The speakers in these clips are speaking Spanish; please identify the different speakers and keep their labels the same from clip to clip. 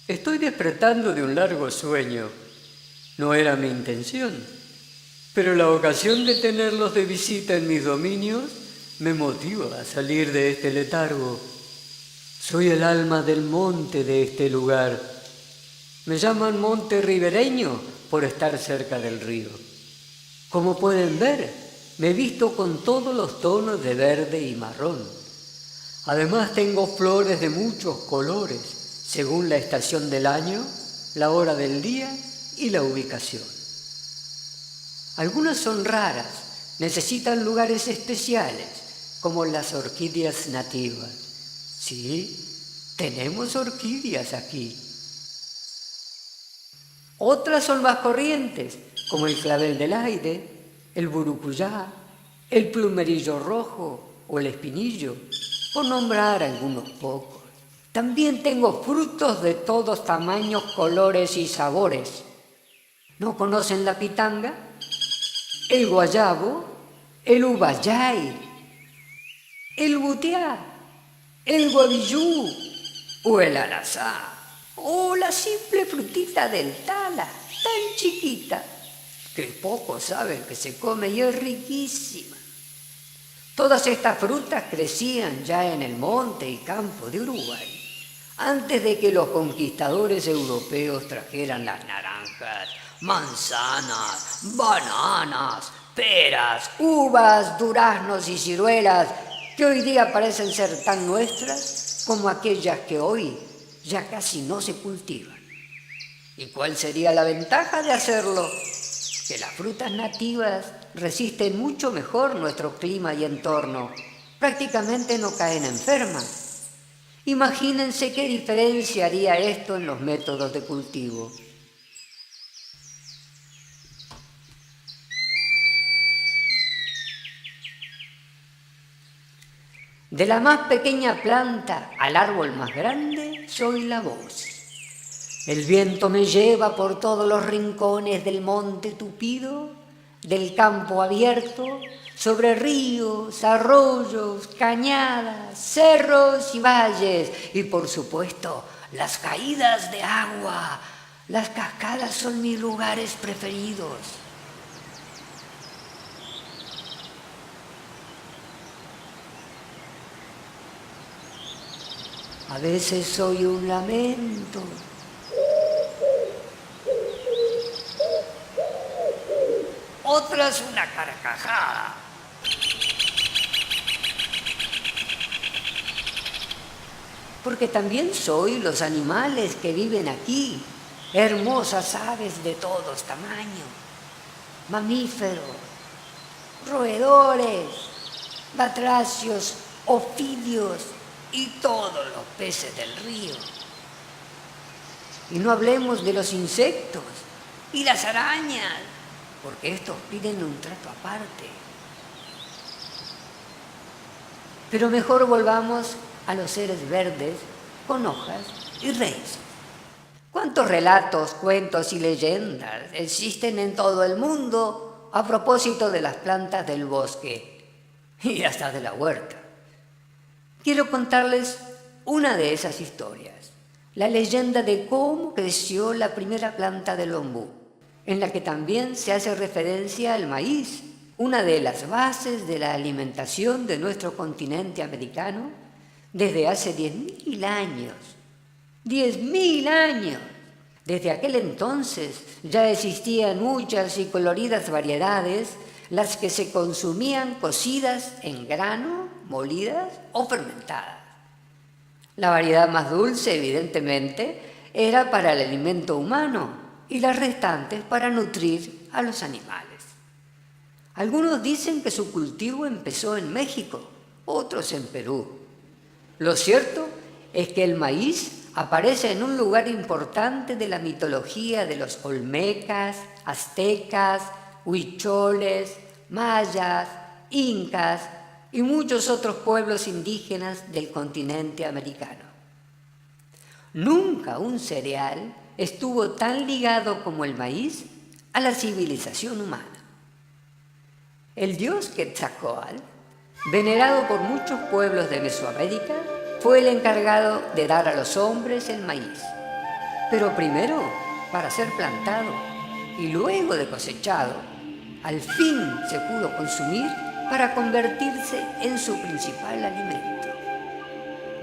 Speaker 1: Estoy despertando de un largo sueño. No era mi intención, pero la ocasión de tenerlos de visita en mis dominios me motiva a salir de este letargo. Soy el alma del monte de este lugar. Me llaman monte ribereño por estar cerca del río. Como pueden ver, me he visto con todos los tonos de verde y marrón. Además tengo flores de muchos colores, según la estación del año, la hora del día y la ubicación. Algunas son raras, necesitan lugares especiales, como las orquídeas nativas. Sí, tenemos orquídeas aquí. Otras son más corrientes, como el clavel del aire, el burucuyá, el plumerillo rojo o el espinillo, por nombrar algunos pocos. También tengo frutos de todos tamaños, colores y sabores. ¿No conocen la pitanga? El guayabo, el ubayay, el butiá, el guavillú o el arazá, o la simple frutita del tala, tan chiquita, que pocos saben que se come y es riquísima. Todas estas frutas crecían ya en el monte y campo de Uruguay, antes de que los conquistadores europeos trajeran las naranjas, manzanas, bananas, peras, uvas, duraznos y ciruelas, que hoy día parecen ser tan nuestras como aquellas que hoy ya casi no se cultivan. ¿Y cuál sería la ventaja de hacerlo? Que las frutas nativas resisten mucho mejor nuestro clima y entorno. Prácticamente no caen enfermas. Imagínense qué diferencia haría esto en los métodos de cultivo. De la más pequeña planta al árbol más grande, soy la voz. El viento me lleva por todos los rincones del monte tupido, del campo abierto, sobre ríos, arroyos, cañadas, cerros y valles, y por supuesto, las caídas de agua. Las cascadas son mis lugares preferidos. A veces soy un lamento. Otras una carcajada. Porque también soy los animales que viven aquí, hermosas aves de todos tamaños, mamíferos, roedores, batracios, ofidios y todos los peces del río. Y no hablemos de los insectos y las arañas, porque estos piden un trato aparte. Pero mejor volvamos a los seres verdes con hojas y raíces. ¿Cuántos relatos, cuentos y leyendas existen en todo el mundo a propósito de las plantas del bosque y hasta de la huerta? Quiero contarles una de esas historias, la leyenda de cómo creció la primera planta del ombú, en la que también se hace referencia al maíz, una de las bases de la alimentación de nuestro continente americano desde hace 10.000 años. 10.000 años. Desde aquel entonces ya existían muchas y coloridas variedades, las que se consumían cocidas en grano, molidas o fermentadas. La variedad más dulce, evidentemente, era para el alimento humano y las restantes para nutrir a los animales. Algunos dicen que su cultivo empezó en México, otros en Perú. Lo cierto es que el maíz aparece en un lugar importante de la mitología de los olmecas, aztecas, huicholes, mayas, incas y muchos otros pueblos indígenas del continente americano. Nunca un cereal estuvo tan ligado como el maíz a la civilización humana. El dios Quetzalcóatl, venerado por muchos pueblos de Mesoamérica, fue el encargado de dar a los hombres el maíz. Pero primero para ser plantado y luego de cosechado, al fin se pudo consumir para convertirse en su principal alimento.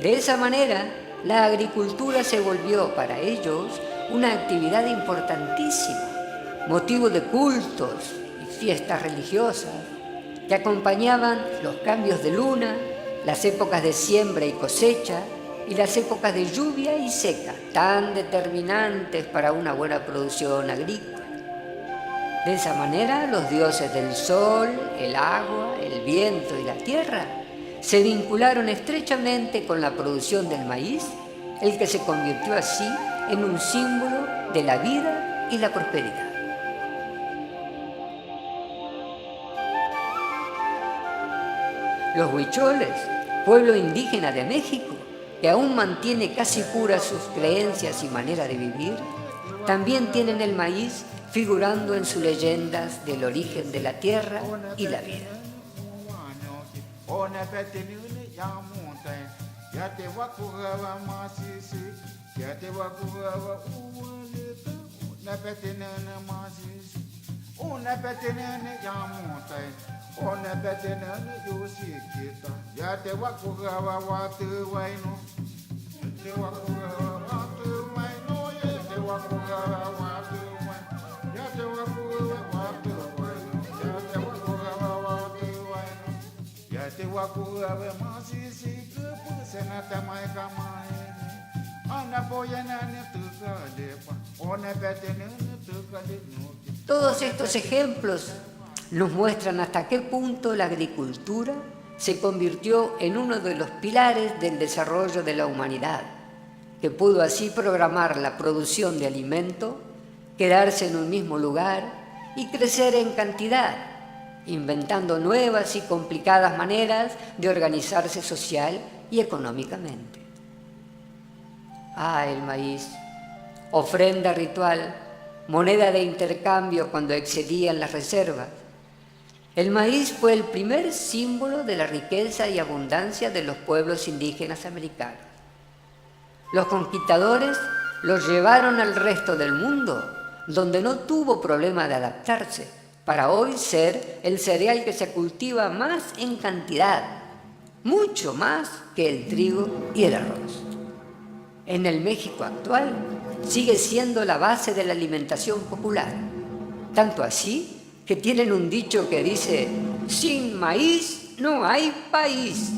Speaker 1: De esa manera, la agricultura se volvió para ellos una actividad importantísima, motivo de cultos y fiestas religiosas que acompañaban los cambios de luna, las épocas de siembra y cosecha y las épocas de lluvia y seca, tan determinantes para una buena producción agrícola. De esa manera, los dioses del sol, el agua, el viento y la tierra se vincularon estrechamente con la producción del maíz, el que se convirtió así en un símbolo de la vida y la prosperidad. Los huicholes, pueblo indígena de México, que aún mantiene casi puras sus creencias y manera de vivir, también tienen el maíz figurando en sus leyendas del origen de la tierra y la vida. Todos estos ejemplos nos muestran hasta qué punto la agricultura se convirtió en uno de los pilares del desarrollo de la humanidad, que pudo así programar la producción de alimento, quedarse en un mismo lugar y crecer en cantidad, inventando nuevas y complicadas maneras de organizarse social y económicamente. El maíz, ofrenda ritual, moneda de intercambio cuando excedían las reservas. El maíz fue el primer símbolo de la riqueza y abundancia de los pueblos indígenas americanos. Los conquistadores los llevaron al resto del mundo, donde no tuvo problema de adaptarse, para hoy ser el cereal que se cultiva más en cantidad, mucho más que el trigo y el arroz. En el México actual sigue siendo la base de la alimentación popular, tanto así que tienen un dicho que dice: sin maíz no hay país.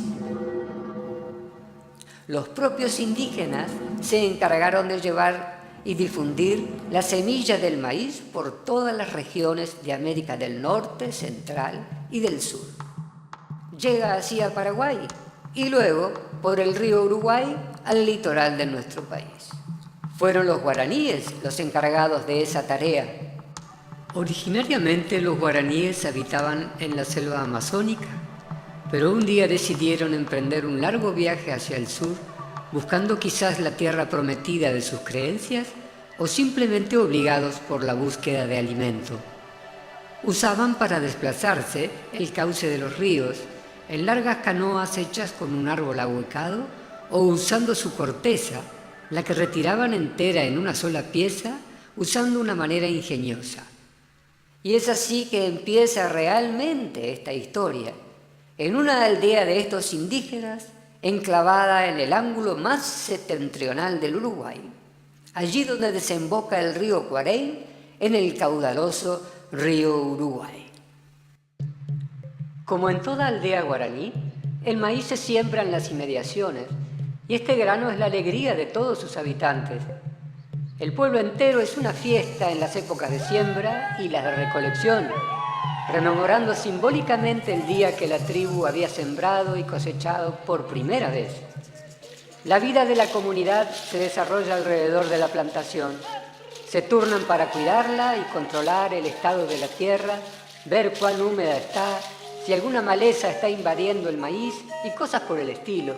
Speaker 1: Los propios indígenas se encargaron de llevar y difundir la semilla del maíz por todas las regiones de América del Norte, Central y del Sur. Llega así a Paraguay y luego por el río Uruguay al litoral de nuestro país. Fueron los guaraníes los encargados de esa tarea. Originariamente los guaraníes habitaban en la selva amazónica, pero un día decidieron emprender un largo viaje hacia el sur, buscando quizás la tierra prometida de sus creencias o simplemente obligados por la búsqueda de alimento. Usaban para desplazarse el cauce de los ríos, en largas canoas hechas con un árbol ahuecado o usando su corteza, la que retiraban entera en una sola pieza usando una manera ingeniosa. Y es así que empieza realmente esta historia, en una aldea de estos indígenas, enclavada en el ángulo más septentrional del Uruguay, allí donde desemboca el río Cuarey en el caudaloso río Uruguay. Como en toda aldea guaraní, el maíz se siembra en las inmediaciones y este grano es la alegría de todos sus habitantes. El pueblo entero es una fiesta en las épocas de siembra y las de recolección, rememorando simbólicamente el día que la tribu había sembrado y cosechado por primera vez. La vida de la comunidad se desarrolla alrededor de la plantación. Se turnan para cuidarla y controlar el estado de la tierra, ver cuán húmeda está, si alguna maleza está invadiendo el maíz y cosas por el estilo.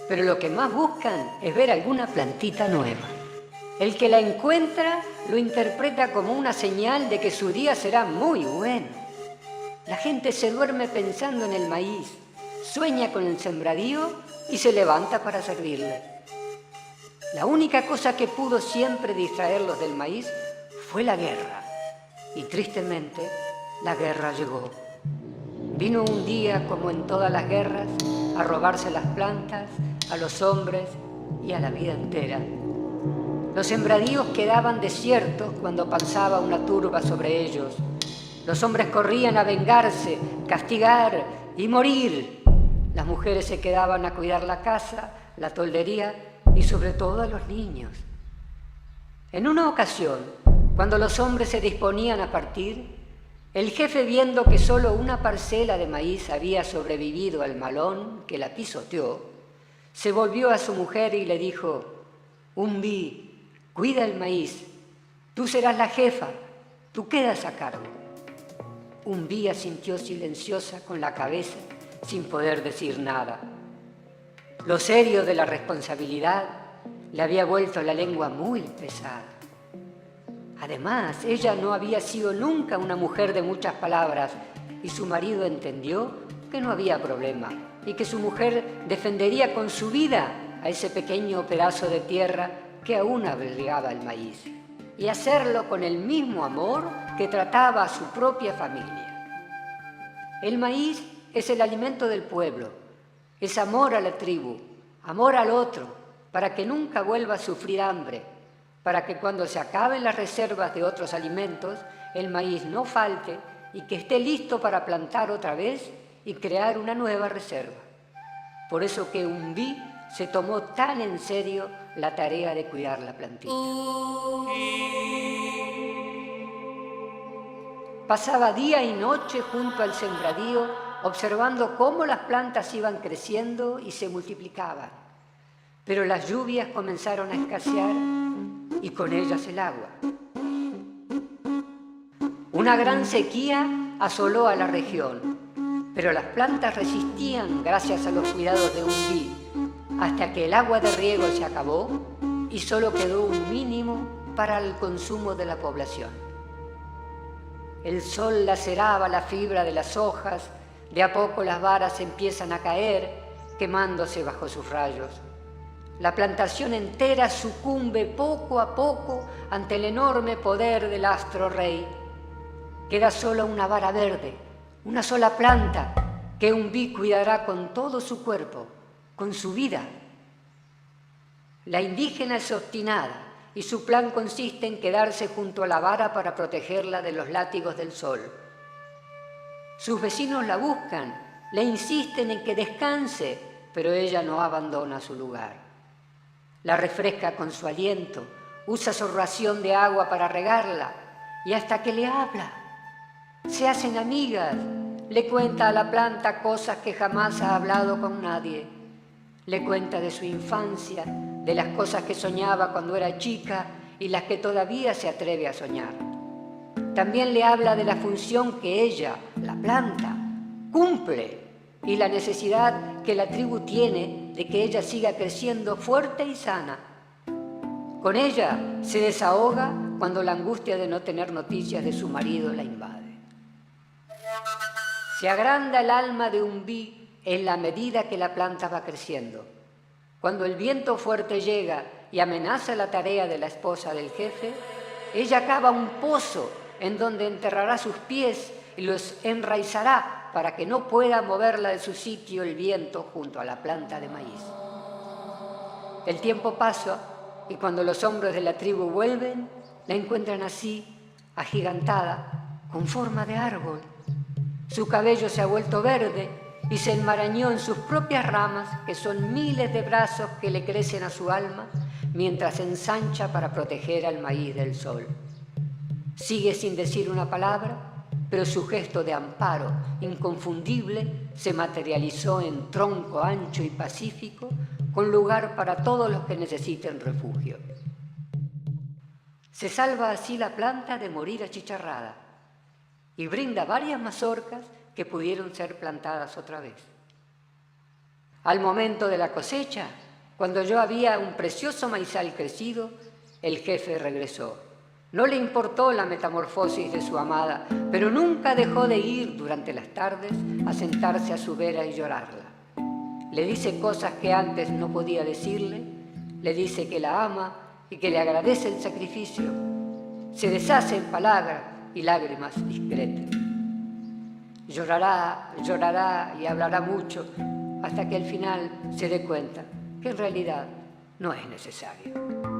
Speaker 1: Pero lo que más buscan es ver alguna plantita nueva. El que la encuentra lo interpreta como una señal de que su día será muy bueno. La gente se duerme pensando en el maíz, sueña con el sembradío y se levanta para servirle. La única cosa que pudo siempre distraerlos del maíz fue la guerra. Y tristemente, la guerra llegó. Vino un día, como en todas las guerras, a robarse las plantas, a los hombres y a la vida entera. Los sembradíos quedaban desiertos cuando pasaba una turba sobre ellos. Los hombres corrían a vengarse, castigar y morir. Las mujeres se quedaban a cuidar la casa, la toldería y sobre todo a los niños. En una ocasión, cuando los hombres se disponían a partir, el jefe, viendo que solo una parcela de maíz había sobrevivido al malón que la pisoteó, se volvió a su mujer y le dijo: Umbí, cuida el maíz, tú serás la jefa, tú quedas a cargo. Umbí asintió silenciosa con la cabeza, sin poder decir nada. Lo serio de la responsabilidad le había vuelto la lengua muy pesada. Además, ella no había sido nunca una mujer de muchas palabras y su marido entendió que no había problema y que su mujer defendería con su vida a ese pequeño pedazo de tierra que aún abrigaba el maíz, y hacerlo con el mismo amor que trataba a su propia familia. El maíz es el alimento del pueblo, es amor a la tribu, amor al otro, para que nunca vuelva a sufrir hambre, para que cuando se acaben las reservas de otros alimentos, el maíz no falte y que esté listo para plantar otra vez y crear una nueva reserva. Por eso que Umbí se tomó tan en serio la tarea de cuidar la plantita. Pasaba día y noche junto al sembradío, observando cómo las plantas iban creciendo y se multiplicaban. Pero las lluvias comenzaron a escasear y con ellas el agua. Una gran sequía asoló a la región, pero las plantas resistían gracias a los cuidados de Umbí, hasta que el agua de riego se acabó y solo quedó un mínimo para el consumo de la población. El sol laceraba la fibra de las hojas, de a poco las varas empiezan a caer, quemándose bajo sus rayos. La plantación entera sucumbe poco a poco ante el enorme poder del astro rey. Queda solo una vara verde, una sola planta que Umbí cuidará con todo su cuerpo, con su vida. La indígena es obstinada y su plan consiste en quedarse junto a la vara para protegerla de los látigos del sol. Sus vecinos la buscan, le insisten en que descanse, pero ella no abandona su lugar. La refresca con su aliento, usa su ración de agua para regarla y hasta que le habla. Se hacen amigas, le cuenta a la planta cosas que jamás ha hablado con nadie. Le cuenta de su infancia, de las cosas que soñaba cuando era chica y las que todavía se atreve a soñar. También le habla de la función que ella, la planta, cumple y la necesidad que la tribu tiene de que ella siga creciendo fuerte y sana. Con ella se desahoga cuando la angustia de no tener noticias de su marido la invade. Se agranda el alma de Umbí en la medida que la planta va creciendo. Cuando el viento fuerte llega y amenaza la tarea de la esposa del jefe, ella cava un pozo en donde enterrará sus pies y los enraizará para que no pueda moverla de su sitio el viento junto a la planta de maíz. El tiempo pasa y cuando los hombres de la tribu vuelven, la encuentran así, agigantada, con forma de árbol. Su cabello se ha vuelto verde y se enmarañó en sus propias ramas, que son miles de brazos que le crecen a su alma, mientras se ensancha para proteger al maíz del sol. Sigue sin decir una palabra, pero su gesto de amparo inconfundible se materializó en tronco ancho y pacífico, con lugar para todos los que necesiten refugio. Se salva así la planta de morir achicharrada y brinda varias mazorcas que pudieron ser plantadas otra vez. Al momento de la cosecha, cuando ya había un precioso maizal crecido, el jefe regresó. No le importó la metamorfosis de su amada, pero nunca dejó de ir durante las tardes a sentarse a su vera y llorarla. Le dice cosas que antes no podía decirle, le dice que la ama y que le agradece el sacrificio. Se deshace en palabras y lágrimas discretas. Llorará, llorará y hablará mucho hasta que al final se dé cuenta que en realidad no es necesario.